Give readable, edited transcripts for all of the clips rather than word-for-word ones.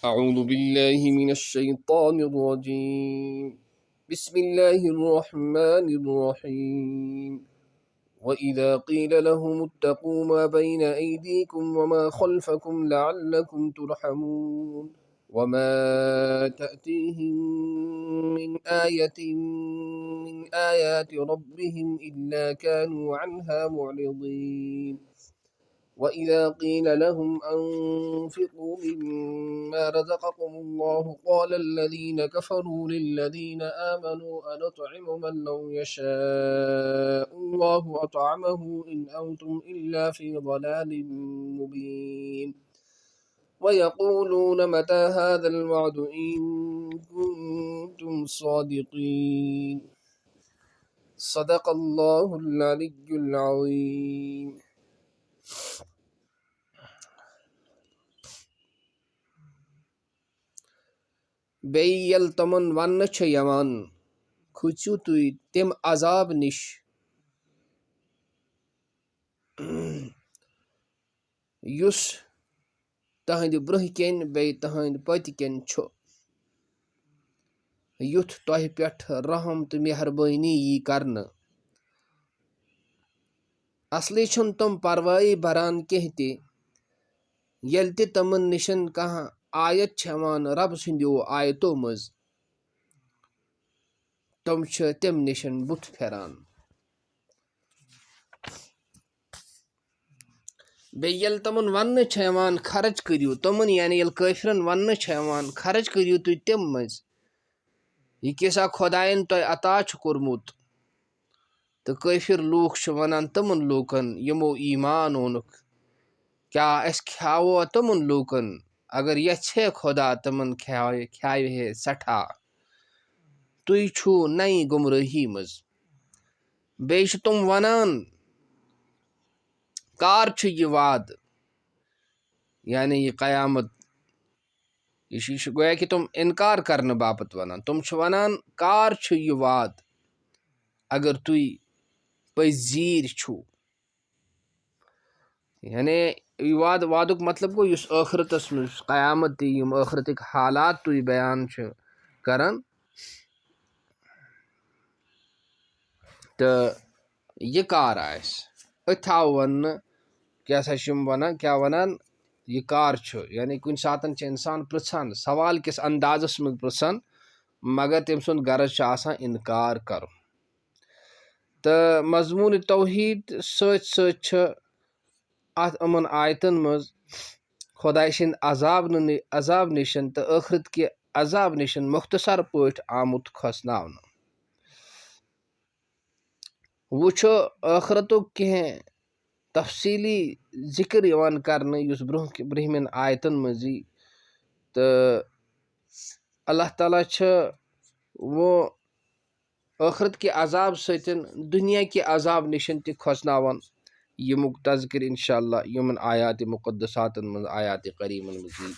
أعوذ بالله من الشيطان الرجيم بسم الله الرحمن الرحيم وإذا قيل لهم اتقوا ما بين أيديكم وما خلفكم لعلكم ترحمون وما تأتيهم من آية من آيات ربهم إلا كانوا عنها معرضين وإذا قيل لهم أنفقوا مما رزقكم الله قال الذين كفروا للذين آمنوا أنطعم من لو يشاء الله أطعمه إن أنتم إلا في ضلال مبين ويقولون متى هذا الوعد إن كنتم صادقين صدق الله العلي العظيم. بیٚیہِ ییٚلہِ تِمن وننہٕ چھُ یِوان کھٔژِو تُہۍ تَمہِ عذاب نِش یُس تہنٛدِ برٛونٛہہ کِنۍ بیٚیہِ تہنٛدِ پٔتۍ کِنۍ چھُ یُتھ تۄہہِ پٮ۪ٹھ رحم تہٕ مہربٲنی یی کرنہٕ اصلی چھُنہٕ تِم پروایی بران کینٛہہ تہِ ییٚلہِ تہِ تِمن نِشن کانٛہہ آیت چھِ یِوان رب سٕنٛدیو آیتو منٛز تِم چھِ تمہِ نِشن بُتھ پھِران. بیٚیہِ ییٚلہِ تِمن وننہٕ چھِ یِوان خرٕچ کٔرِو تِمن یعنی ییٚلہِ کٲفرن وننہٕ چھِ یِوان خرٕچ کٔرِو تُہۍ تمہِ منٛز یہِ کیٛاہ خۄداین تۄہہِ عطا چھُ کوٚرمُت تہٕ کٲفر لوٗکھ چھِ ونان تِمن لوٗکن یِمو ایٖمان اوٚنُکھ کیٛاہ أسۍ کھیاوو تِمن لوٗکن اگر یژھِ ہے خۄدا تِمن کھیاوِ ہے سٮ۪ٹھاہ تُہۍ چھُو نَیہِ گُمرٲہی منٛز. بیٚیہِ چھِ تِم ونان کر چھُ یہِ وعدٕ یعنی یہِ قیامت یہِ چھُ گویا کہِ تِم اِنکار کرنہٕ باپتھ ونان تِم چھِ ونان کر چھُ یہِ وعدٕ اگر تُہۍ پٔزیٖر چھُو یعنی یہِ وعدُک مطلب گوٚو یُس ٲخرتس منٛز قیامت تہِ یِم ٲخرتٕکۍ حالات تُہۍ بیان چھِ کران تہٕ یہِ کر آسہِ أتھۍ آو وننہٕ کیٛاہ سا چھِ یِم ونان کیٛاہ ونان یہِ کر چھُ یعنی کُنہِ ساتہٕ چھِ انسان پرژھان سوال کِس اندازس منٛز پرژھان مگر تٔمۍ سُنٛد غرض چھُ آسان انکار کرُن تہٕ مضموٗنِ توحیٖد سۭتۍ سۭتۍ چھِ اتھ یِمن آیتن منٛز خۄداے سٕنٛدِ عذاب نِشن تہٕ ٲخرت کہِ عذاب نِشن مختصر پٲٹھۍ آمُت کھۄژناونہٕ. وۄنۍ چھُ ٲخرتُک کینٛہہ تفصیٖلی ذِکر یِوان کرنہٕ یُس برٛونٛہمٮ۪ن آیتن منٛز یی تہٕ اللہ تعالیٰ چھِ وۄنۍ ٲخرت کہِ عذاب سۭتۍ دُنیا کہِ عذاب نِشن تہِ کھۄژناوان ییٚمیُک تذکر انشاء اللہ یِمن آیاتِ مُقدساتن منٛز آیاتِ کریٖمن منٛز یی.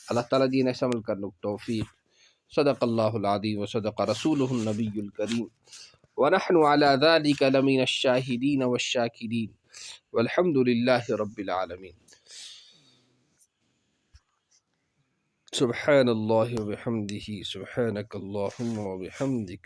اللہ تعالیٰ دِیِن اَسہِ عمل کرنُک توفیٖق. صدق اللہ العظیٖم وصدق رسوٗلہ النبی الکریم ونحن على ذلك لمن الشاهدين والشاكرين والحمد لله رب العالمين. سبحان الله وبحمده سبحانك اللهم وبحمدك.